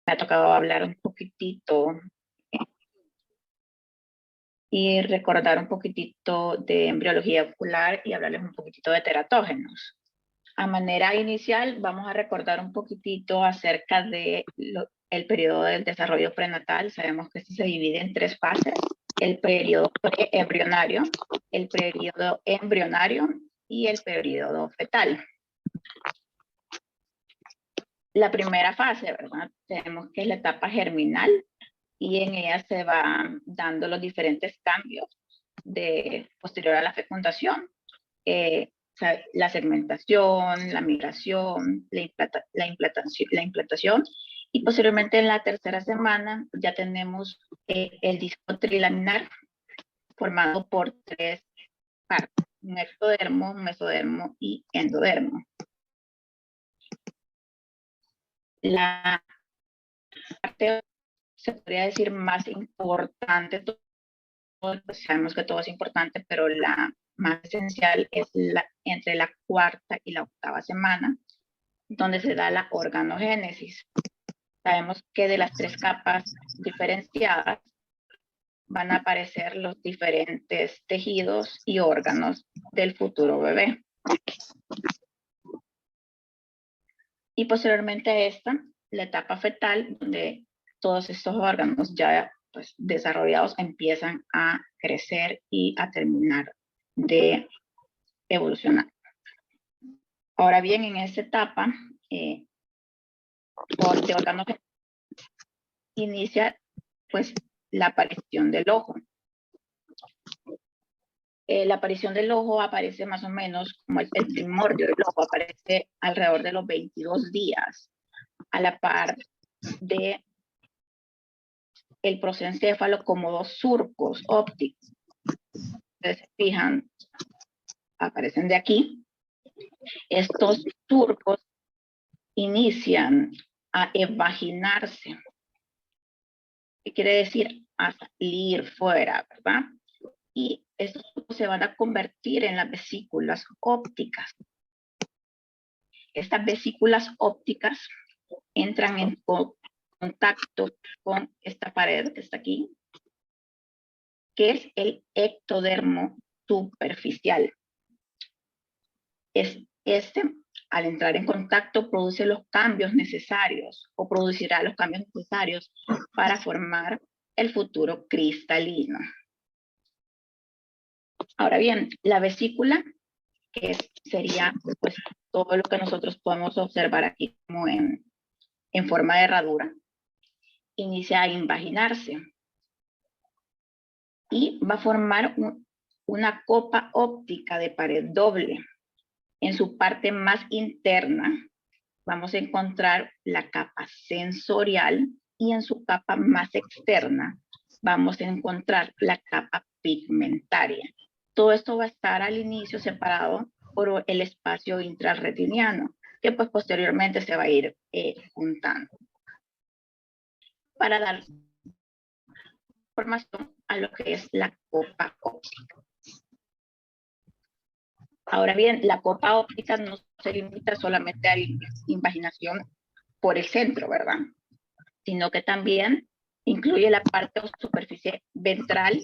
me ha tocado hablar un poquitito y recordar un poquitito de embriología ocular y hablarles un poquitito de teratógenos. A manera inicial, vamos a recordar un poquitito acerca de el periodo del desarrollo prenatal. Sabemos que se divide en 3 fases: el periodo preembrionario, el periodo embrionario y el periodo fetal. La primera fase, ¿verdad? Tenemos que es la etapa germinal, y en ella se van dando los diferentes cambios posterior a la fecundación. La segmentación, la migración, la implantación, y posteriormente en la tercera semana ya tenemos el disco trilaminar formado por 3 partes: un ectodermo, mesodermo y endodermo. La parte, se podría decir, más importante, pues sabemos que todo es importante, pero la más esencial es entre la 4ª y la 8ª semana, donde se da la organogénesis. Sabemos que de las 3 capas diferenciadas van a aparecer los diferentes tejidos y órganos del futuro bebé. Y posteriormente a esta, la etapa fetal, donde todos estos órganos ya pues desarrollados empiezan a crecer y a terminar de evolucionar. Ahora bien, en esta etapa de órganos inicia pues la aparición del ojo. La aparición del ojo aparece más o menos como el primordio del ojo, aparece alrededor de los 22 días, a la par de el prosencéfalo como 2 surcos ópticos. Ustedes se fijan, aparecen de aquí. Estos surcos inician a evaginarse. ¿Qué quiere decir? A salir fuera, ¿verdad? Y estos surcos se van a convertir en las vesículas ópticas. Estas vesículas ópticas entran en contacto con esta pared que está aquí, que es el ectodermo superficial. Al entrar en contacto, produce los cambios necesarios, o producirá los cambios necesarios para formar el futuro cristalino. Ahora bien, la vesícula, que sería pues todo lo que nosotros podemos observar aquí como en forma de herradura, inicia a invaginarse y va a formar una copa óptica de pared doble. En su parte más interna vamos a encontrar la capa sensorial, y en su capa más externa vamos a encontrar la capa pigmentaria. Todo esto va a estar al inicio separado por el espacio intrarretiniano, que pues posteriormente se va a ir juntando para dar formación a lo que es la copa óptica. Ahora bien, la copa óptica no se limita solamente a la invaginación por el centro, ¿verdad? Sino que también incluye la parte o superficie ventral,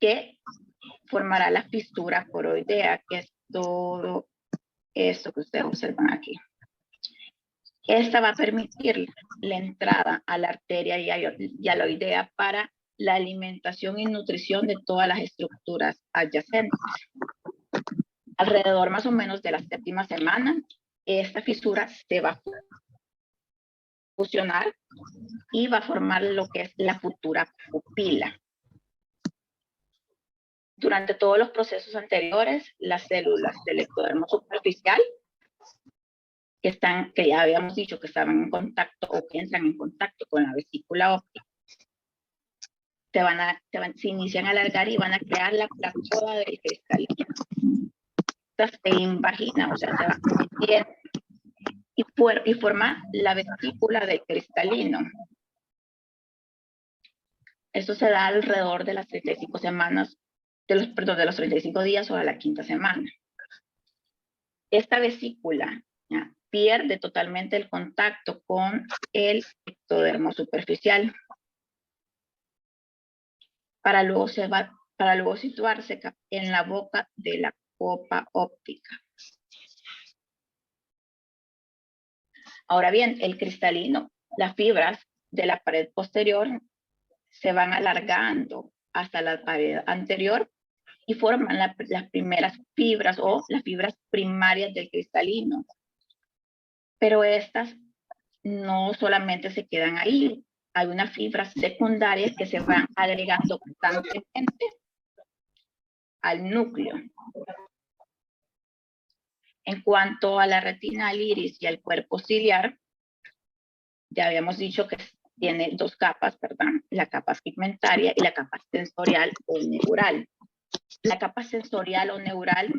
que formará la fisura coroidea, que es todo esto que ustedes observan aquí. Esta va a permitir la entrada a la arteria hialoidea para la alimentación y nutrición de todas las estructuras adyacentes. Alrededor más o menos de la 7ª semana, esta fisura se va a fusionar y va a formar lo que es la futura pupila. Durante todos los procesos anteriores, las células del ectodermo superficial, que ya habíamos dicho que estaban en contacto o que entran en contacto con la vesícula óptica, se inician a alargar y van a crear la placoda del cristalino. Se invagina, o sea, se va metiendo y forma la vesícula del cristalino. Esto se da alrededor de las 35 semanas, de los 35 días o a la 5ª semana. Esta vesícula pierde totalmente el contacto con el ectodermo superficial, para luego situarse en la boca de la copa óptica. Ahora bien, el cristalino, las fibras de la pared posterior se van alargando hasta la pared anterior y forman las primeras fibras o las fibras primarias del cristalino. Pero estas no solamente se quedan ahí, hay unas fibras secundarias que se van agregando constantemente al núcleo. En cuanto a la retina, al iris y al cuerpo ciliar, ya habíamos dicho que tiene dos capas, ¿verdad? La capa pigmentaria y la capa sensorial o neural. La capa sensorial o neural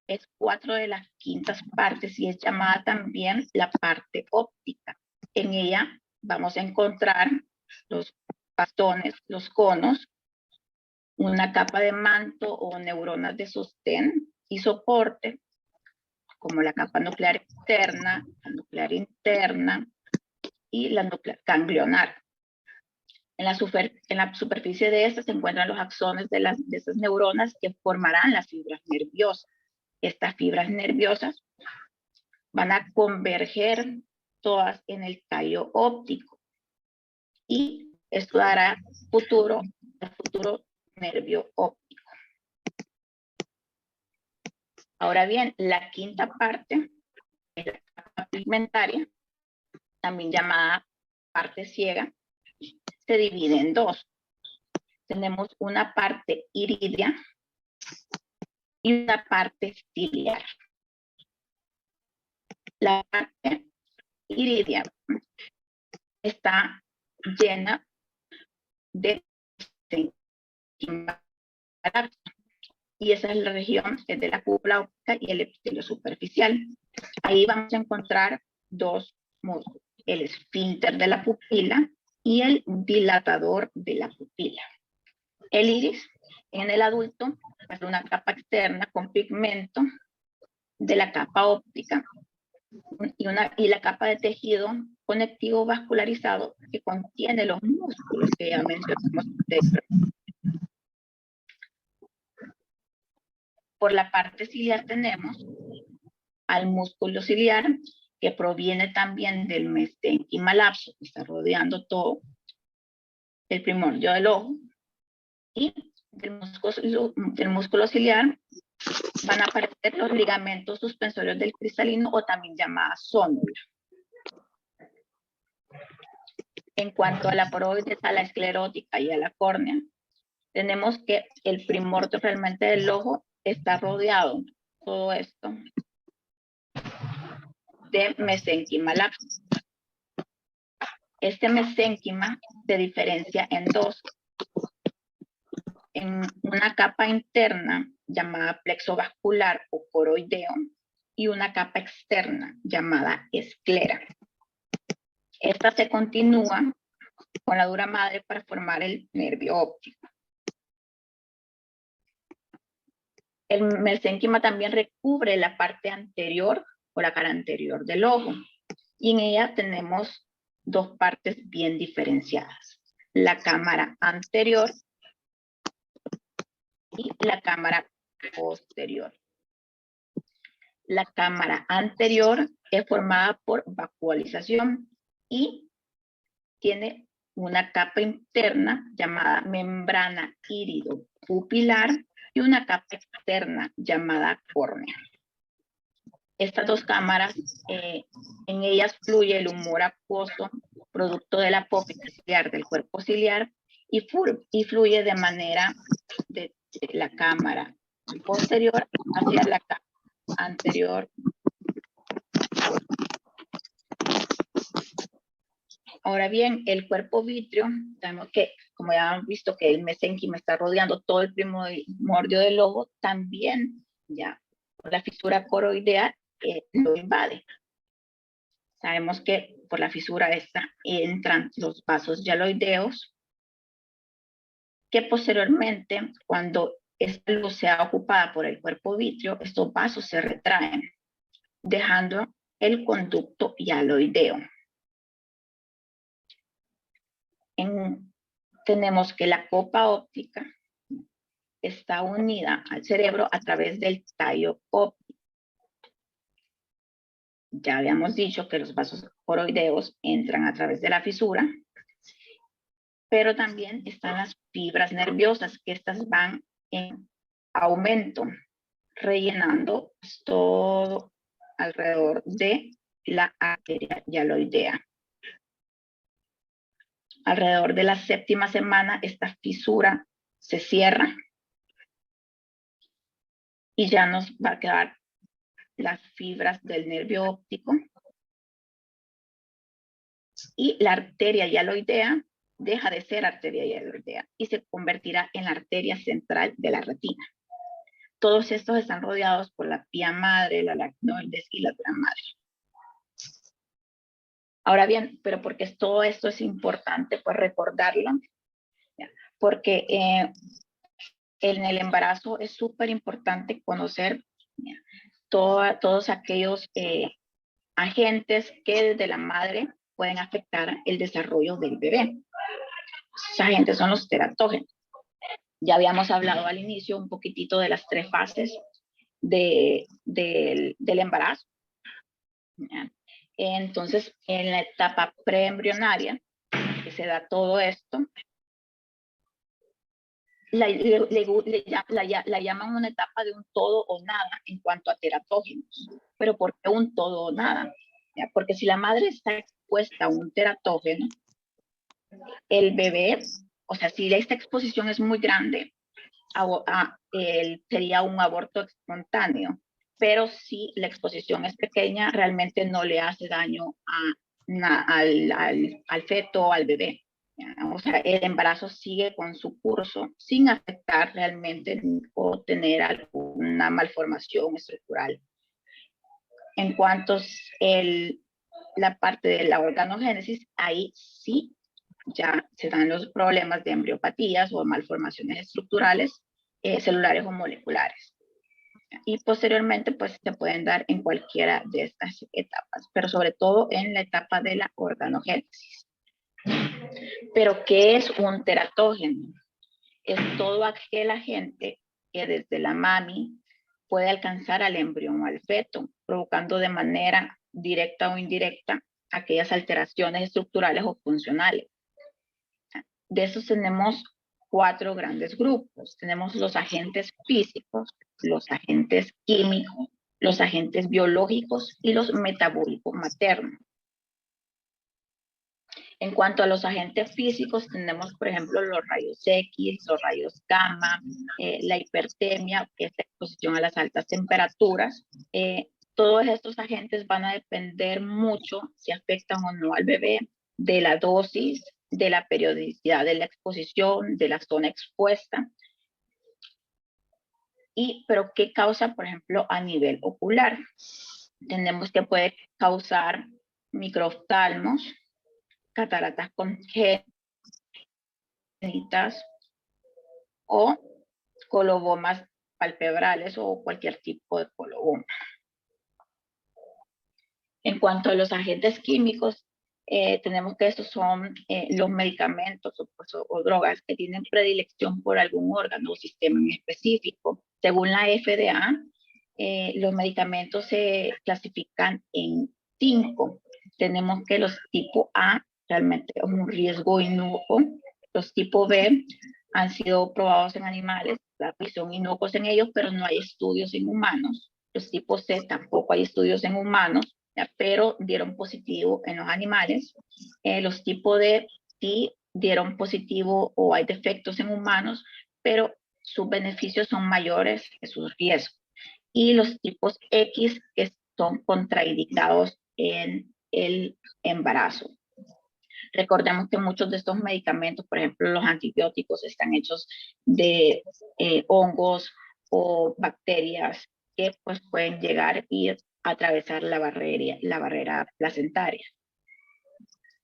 es 4/5 partes y es llamada también la parte óptica. En ella vamos a encontrar los bastones, los conos, una capa de manto o neuronas de sostén y soporte, como la capa nuclear externa, la nuclear interna y la nuclear ganglionar. En la superficie de esta se encuentran los axones de esas neuronas que formarán las fibras nerviosas. Estas fibras nerviosas van a converger todas en el tallo óptico y esto dará futuro nervio óptico. Ahora bien, la quinta parte es la capa pigmentaria, también llamada parte ciega, se divide en dos. Tenemos una parte iridia y una parte ciliar. La parte iridia está llena de y esa es la región de la cúpula óptica y el epitelio superficial. Ahí vamos a encontrar dos músculos, el esfínter de la pupila y el dilatador de la pupila. El iris en el adulto es una capa externa con pigmento de la capa óptica y la capa de tejido conectivo vascularizado que contiene los músculos que ya mencionamos. Por la parte ciliar tenemos al músculo ciliar que proviene también del mesénquima lapso que está rodeando todo el primordio del ojo, y del músculo ciliar van a aparecer los ligamentos suspensorios del cristalino o también llamada zónula. En cuanto a la poroides, a la esclerótica y a la córnea, tenemos que el primordio realmente del ojo está rodeado, todo esto, de mesénquima lapso. Este mesénquima se diferencia en dos. En una capa interna llamada plexo vascular o coroideo y una capa externa llamada esclera. Esta se continúa con la dura madre para formar el nervio óptico. El mesénquima también recubre la parte anterior o la cara anterior del ojo y en ella tenemos dos partes bien diferenciadas. La cámara anterior y la cámara posterior. La cámara anterior es formada por vacuolización y tiene una capa interna llamada membrana irido-pupilar y una capa externa llamada córnea. Estas dos cámaras, en ellas fluye el humor acuoso, producto de la apófise ciliar del cuerpo ciliar, y fluye de manera de la cámara posterior hacia la cámara anterior. Ahora bien, el cuerpo vítreo, sabemos que, como ya han visto, que el mesénquima está rodeando todo el primordio del ojo, también ya por la fisura coroidea lo invade. Sabemos que por la fisura esta entran los vasos hialoideos, que posteriormente, cuando esta luz sea ocupada por el cuerpo vítreo, estos vasos se retraen, dejando el conducto hialoideo. tenemos que la copa óptica está unida al cerebro a través del tallo óptico. Ya habíamos dicho que los vasos coroideos entran a través de la fisura, pero también están las fibras nerviosas, que estas van en aumento, rellenando todo alrededor de la arteria hialoidea. Alrededor de la 7ª semana, esta fisura se cierra y ya nos va a quedar las fibras del nervio óptico, y la arteria hialoidea deja de ser arteria hialoidea y se convertirá en la arteria central de la retina. Todos estos están rodeados por la pía madre, la aracnoides y la dura madre. Ahora bien, pero porque todo esto es importante, pues recordarlo, porque en el embarazo es súper importante conocer todos aquellos agentes que desde la madre pueden afectar el desarrollo del bebé. Esos agentes son los teratógenos. Ya habíamos hablado al inicio un poquitito de las 3 fases del embarazo. Entonces, en la etapa preembrionaria, que se da todo esto, la llaman una etapa de un todo o nada en cuanto a teratógenos. ¿Pero por qué un todo o nada? Porque si la madre está expuesta a un teratógeno, el bebé, o sea, si esta exposición es muy grande, sería un aborto espontáneo. Pero si la exposición es pequeña, realmente no le hace daño al feto o al bebé. O sea, el embarazo sigue con su curso sin afectar realmente o tener alguna malformación estructural. En cuanto a la parte de la organogénesis, ahí sí ya se dan los problemas de embriopatías o malformaciones estructurales, celulares o moleculares. Y posteriormente, pues se pueden dar en cualquiera de estas etapas, pero sobre todo en la etapa de la organogénesis. Pero, ¿qué es un teratógeno? Es todo aquel agente que desde la mami puede alcanzar al embrión o al feto, provocando de manera directa o indirecta aquellas alteraciones estructurales o funcionales. De esos tenemos 4 grandes grupos. Tenemos los agentes físicos, los agentes químicos, los agentes biológicos y los metabólicos maternos. En cuanto a los agentes físicos, tenemos, por ejemplo, los rayos X, los rayos gamma, la hipertermia, que es la exposición a las altas temperaturas. Todos estos agentes van a depender mucho si afectan o no al bebé, de la dosis, de la periodicidad de la exposición, de la zona expuesta. Pero ¿qué causa, por ejemplo, a nivel ocular? Tenemos que puede causar microoftalmos, cataratas congénitas o colobomas palpebrales o cualquier tipo de coloboma. En cuanto a los agentes químicos, tenemos que estos son los medicamentos o drogas que tienen predilección por algún órgano o sistema en específico. Según la FDA, los medicamentos se clasifican en 5. Tenemos que los tipo A realmente es un riesgo inocuo. Los tipo B han sido probados en animales y son inocuos en ellos, pero no hay estudios en humanos. Los tipo C tampoco hay estudios en humanos, pero dieron positivo en los animales. Los tipo D sí dieron positivo o hay defectos en humanos, pero sus beneficios son mayores que sus riesgos. Y los tipos X que son contraindicados en el embarazo. Recordemos que muchos de estos medicamentos, por ejemplo, los antibióticos, están hechos de hongos o bacterias que pues, pueden llegar y atravesar la barrera placentaria.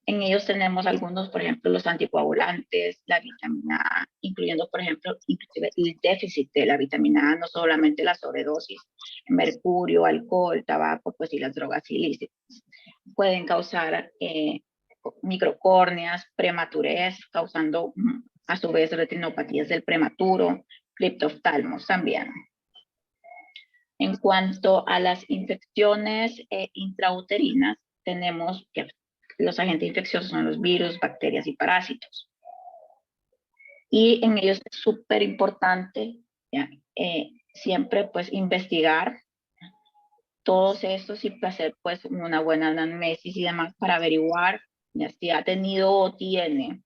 En ellos tenemos algunos, por ejemplo, los anticoagulantes, la vitamina A, incluyendo, por ejemplo, inclusive el déficit de la vitamina A, no solamente la sobredosis, mercurio, alcohol, tabaco, pues y las drogas ilícitas. Pueden causar microcórneas, prematurez, causando a su vez retinopatías del prematuro, criptoftalmos también. En cuanto a las infecciones intrauterinas, tenemos que los agentes infecciosos son los virus, bacterias y parásitos. Y en ellos es súper importante siempre pues investigar todos estos y hacer pues una buena anamnesis y demás para averiguar si ha tenido o tiene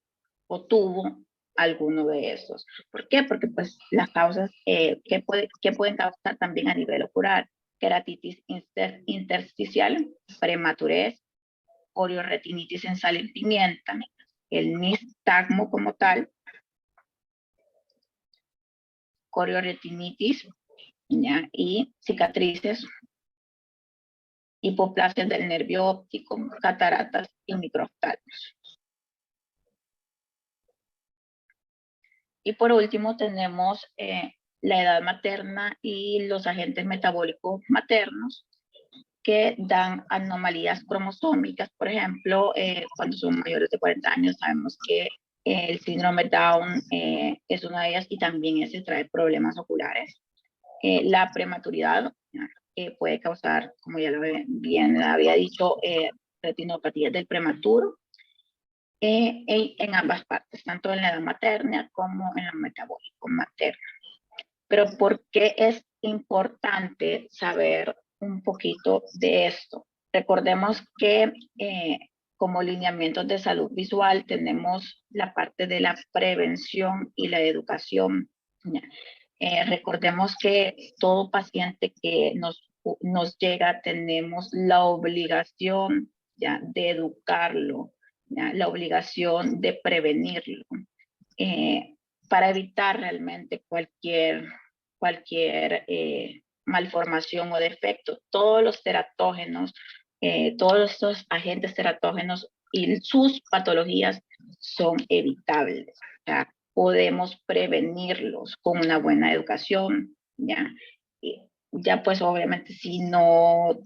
o tuvo alguno de estos. ¿Por qué? Porque pues las causas que pueden causar también a nivel ocular: queratitis intersticial, prematurez, corioretinitis en sal y pimienta, el nistagmo como tal, corioretinitis y cicatrices, hipoplasias del nervio óptico, cataratas y microoftalmos. Y por último tenemos la edad materna y los agentes metabólicos maternos que dan anomalías cromosómicas. Por ejemplo, cuando son mayores de 40 años sabemos que el síndrome Down es una de ellas y también ese trae problemas oculares. La prematuridad puede causar, como ya lo bien había dicho, retinopatías del prematuro en ambas partes, tanto en la edad materna como en la metabólico materna. Pero ¿por qué es importante saber un poquito de esto? Recordemos que como lineamientos de salud visual tenemos la parte de la prevención y la educación. Recordemos que todo paciente que nos llega tenemos la obligación de educarlo, la obligación de prevenirlo para evitar realmente cualquier malformación o defecto. Todos los teratógenos, todos estos agentes teratógenos y sus patologías son evitables. O sea, podemos prevenirlos con una buena educación, ¿ya? Y ya pues obviamente si no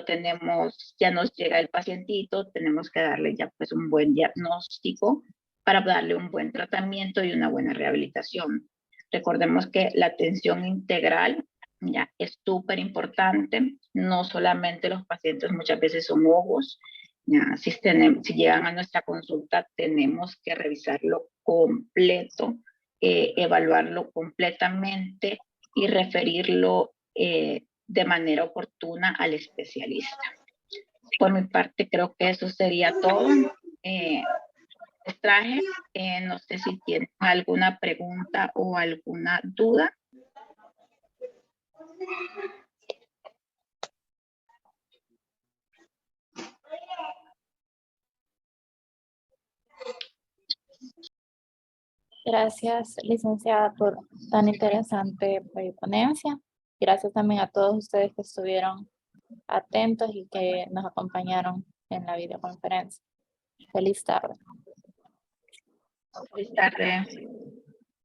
tenemos, ya nos llega el pacientito, tenemos que darle ya pues un buen diagnóstico para darle un buen tratamiento y una buena rehabilitación. Recordemos que la atención integral ya es súper importante, no solamente los pacientes muchas veces son ojos, ya, si llegan a nuestra consulta tenemos que revisarlo completo, evaluarlo completamente y referirlo de manera oportuna al especialista. Por mi parte creo que eso sería todo. Traje, no sé si tienen alguna pregunta o alguna duda. Gracias, licenciada, por tan interesante ponencia. Gracias también a todos ustedes que estuvieron atentos y que nos acompañaron en la videoconferencia. Feliz tarde. Feliz tarde.